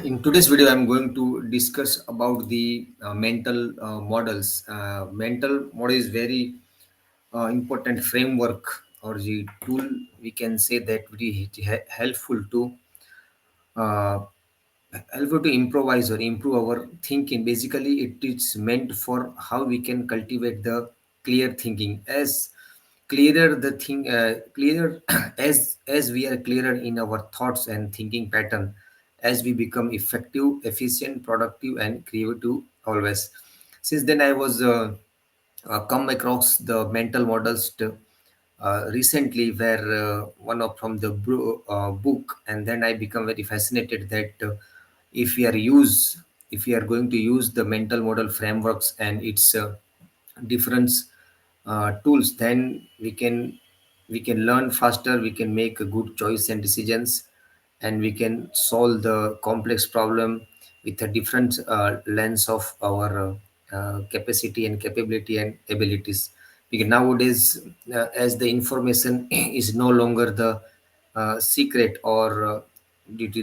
In today's video, I'm going to discuss about the mental models. Mental model is very important framework or the tool we can say that very uh, helpful to improvise or improve our thinking. Basically, it is meant for how we can cultivate the clear thinking. As clearer the thing, clearer as we are clearer in our thoughts and thinking pattern, as we become effective, efficient, productive, and creative always. Since then, I was come across the mental models recently, where one of from the book, and then I become very fascinated that if we are use if we are going to use the mental model frameworks and its different tools, then we can learn faster, we can make a good choice and decisions, and we can solve the complex problem with a different lens of our capacity and capability and abilities. Because nowadays, as the information is no longer the secret, or due to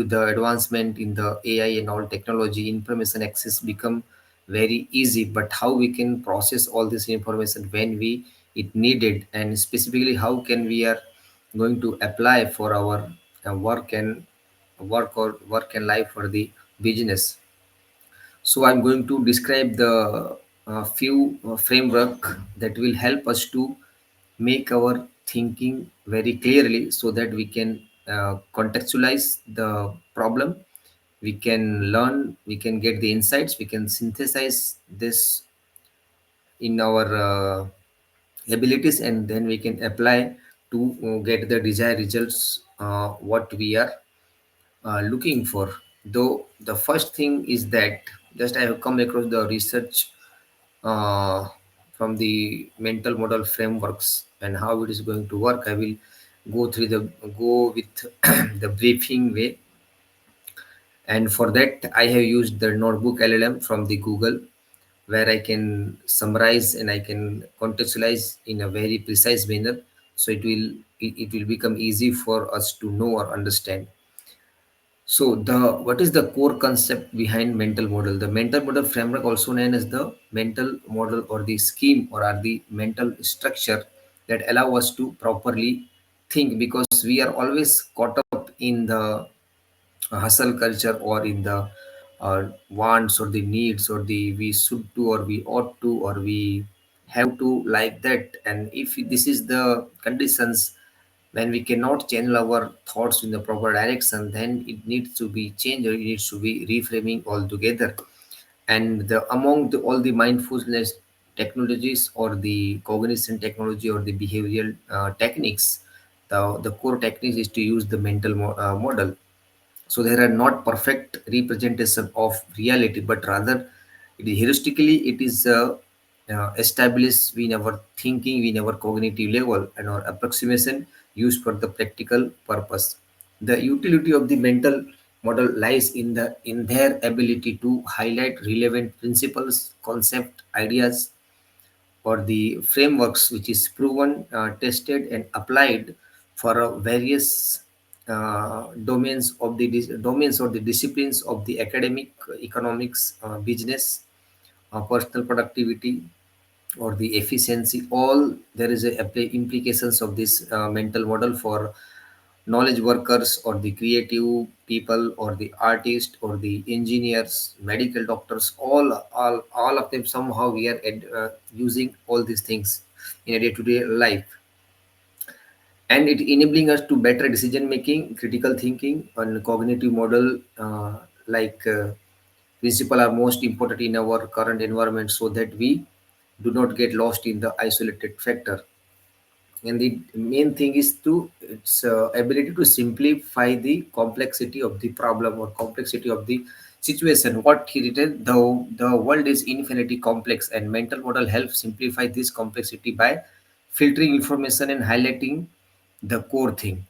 the advancement in the AI and all technology, information access become very easy. But how we can process all this information when we it needed, and specifically how can we are going to apply for our work and life for the business. So I'm going to describe the few framework that will help us to make our thinking very clearly, so that we can contextualize the problem, we can learn, we can get the insights, we can synthesize this in our abilities, and then we can apply to get the desired results what we are looking for. Though the first thing is that just I have come across the research uh, from the mental model frameworks and how it is going to work. I will go with the briefing way, and for that I have used the notebook LLM from the Google, where I can summarize and I can contextualize in a very precise manner, so it will become easy for us to know or understand. So the what is the core concept behind mental model? The mental model framework, also known as the mental model or the scheme or are the mental structure that allow us to properly think, because we are always caught up in the hustle culture, or in the wants or the needs, or the we should do or we ought to or we have to like that. And if this is the conditions, when we cannot channel our thoughts in the proper direction, then it needs to be changed, or it needs to be reframing altogether. And all the mindfulness technologies or the cognition technology or the behavioral techniques, the core techniques is to use the model. So there are not perfect representation of reality, but rather heuristically it is established in our thinking, in our cognitive level, and our approximation used for the practical purpose. The utility of the mental model lies in their ability to highlight relevant principles, concept, ideas, or the frameworks which is proven, tested, and applied for various domains or the disciplines of the academic, economics, business, personal productivity, or the efficiency. All there is implications of this mental model for knowledge workers, or the creative people, or the artist, or the engineers, medical doctors. All of them, somehow we are using all these things in a day-to-day life, and it enabling us to better decision making, critical thinking, and cognitive model principle are most important in our current environment, so that we do not get lost in the isolated factor. And the main thing is to its ability to simplify the complexity of the problem or complexity of the situation. What he written, the world is infinitely complex, and mental model helps simplify this complexity by filtering information and the core thing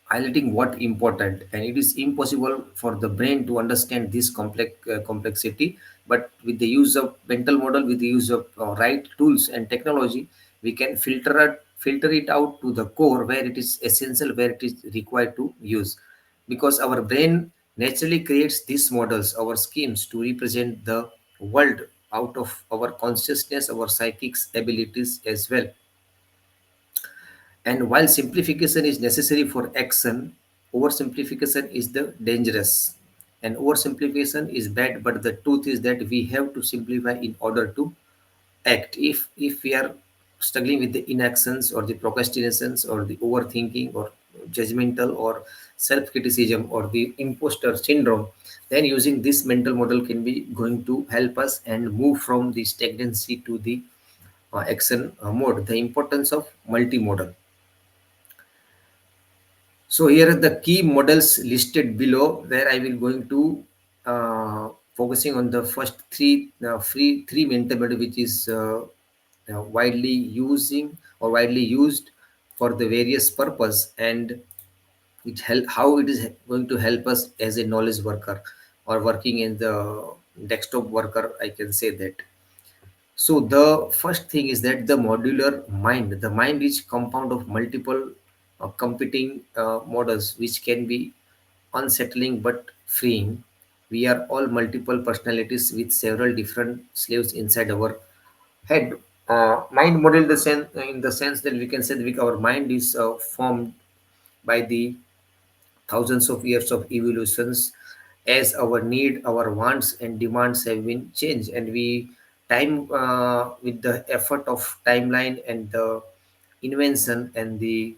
highlighting what important. And it is impossible for the brain to understand this complexity, but with the use of mental model, with the use of right tools and technology, we can filter it out to the core, where it is essential, where it is required to use. because our brain naturally creates these models, our schemes, to represent the world out of our consciousness, our psychic abilities as well. And while simplification is necessary for action, oversimplification is the dangerous. And oversimplification is bad, but the truth is that we have to simplify in order to act. If we are struggling with the inactions or the procrastinations or the overthinking or judgmental or self-criticism or the imposter syndrome, then using this mental model can be going to help us and move from the stagnancy to the action mode. The importance of multimodal. So here are the key models listed below, where I will going to focusing on the first three mental model, which is widely using or widely used for the various purpose, and how it is going to help us as a knowledge worker or working in the desktop worker, I can say that. So the first thing is that the modular mind. The mind is compound of multiple competing models, which can be unsettling but freeing. We are all multiple personalities with several different slaves inside our head. Mind model the in the sense that we can say that our mind is formed by the thousands of years of evolutions, as our need, our wants and demands have been changed, and we time with the effort of timeline and the invention and the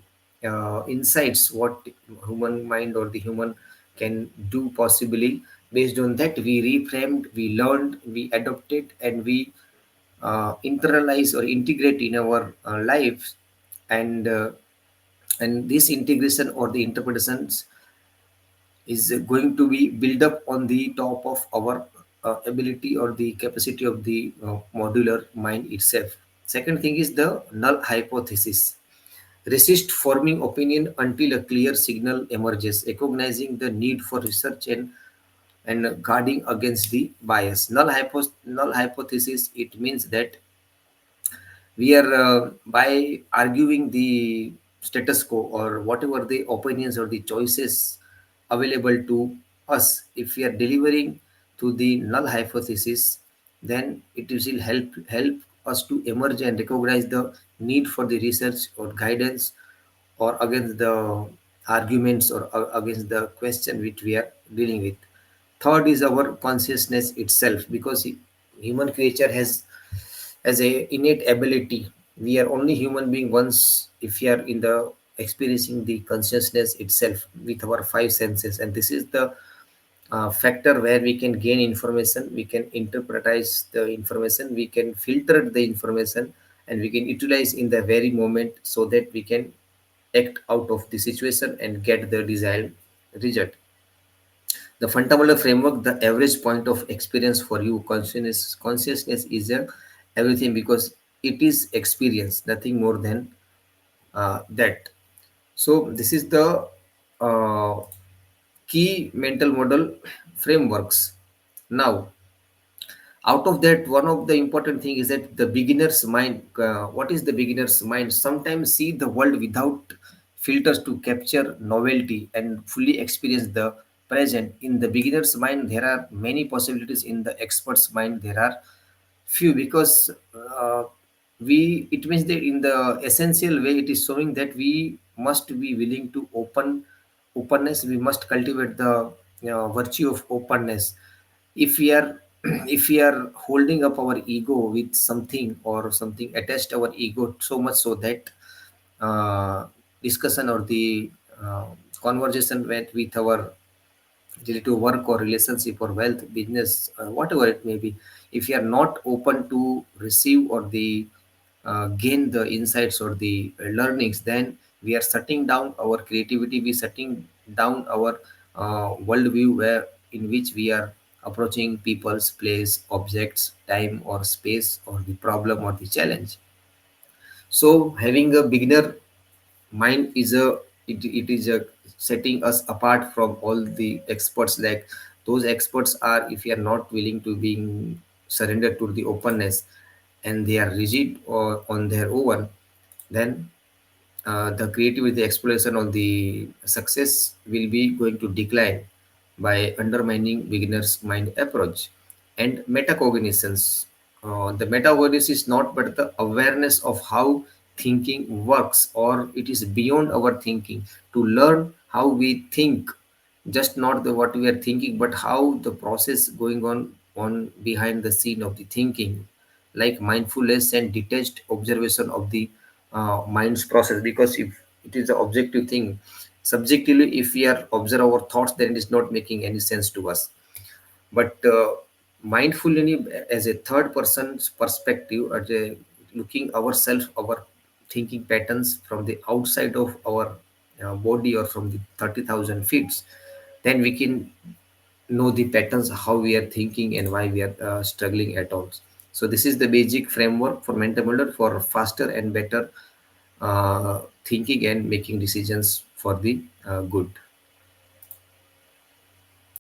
insights what human mind or the human can do possibly. Based on that, we reframed, we learned, we adopted, and we internalize or integrate in our lives. And uh, and this integration or the interpretations is going to be built up on the top of our ability or the capacity of the modular mind itself. Second thing is the null hypothesis. Resist forming opinion until a clear signal emerges, recognizing the need for research and guarding against the bias. Null hypothesis, it means that we are by arguing the status quo or whatever the opinions or the choices available to us, if we are delivering to the null hypothesis, then it will help us to emerge and recognize the need for the research or guidance or against the arguments or against the question which we are dealing with. Third is our consciousness itself, because human creature has a innate ability. We are only human being once if we are in the experiencing the consciousness itself with our five senses, and this is the factor where we can gain information, we can interpretize the information, we can filter the information, and we can utilize in the very moment so that we can act out of the situation and get the desired result. The fundamental framework, the average point of experience for you, consciousness is a everything, because it is experience, nothing more than that. So this is the uh, key mental model frameworks. Now, out of that, one of the important thing is that the beginner's mind. What is the beginner's mind? Sometimes see the world without filters to capture novelty and fully experience the present. In the beginner's mind there are many possibilities, in the expert's mind there are few, because we it means that in the essential way it is showing that we must be willing to openness, we must cultivate the virtue of openness. If we are if we are holding up our ego with something or something attached our ego so much so that uh, discussion or the uh, conversation with our related to work or relationship or wealth, business, whatever it may be, if you are not open to receive or the gain the insights or the learnings, then we are shutting down our creativity, we shutting down our worldview, where in which we are approaching people's place, objects, time or space or the problem or the challenge. So having a beginner mind is it is a setting us apart from all the experts. Like those experts are, if you are not willing to being surrendered to the openness and they are rigid or on their own, then the creativity exploration on the success will be going to decline by undermining beginner's mind approach. And metacognitions, the metacognition is not but the awareness of how thinking works, or it is beyond our thinking, to learn how we think, just not the what we are thinking, but how the process going on behind the scene of the thinking, like mindfulness and detached observation of the mind's process. Because if it is the objective thing, subjectively if we are observe our thoughts, then it is not making any sense to us. But mindfully as a third person's perspective, as a looking ourselves, our thinking patterns from the outside of our body, or from the 30,000 feet, then we can know the patterns how we are thinking and why we are struggling at all. So this is the basic framework for mental model for faster and better thinking and making decisions for the good.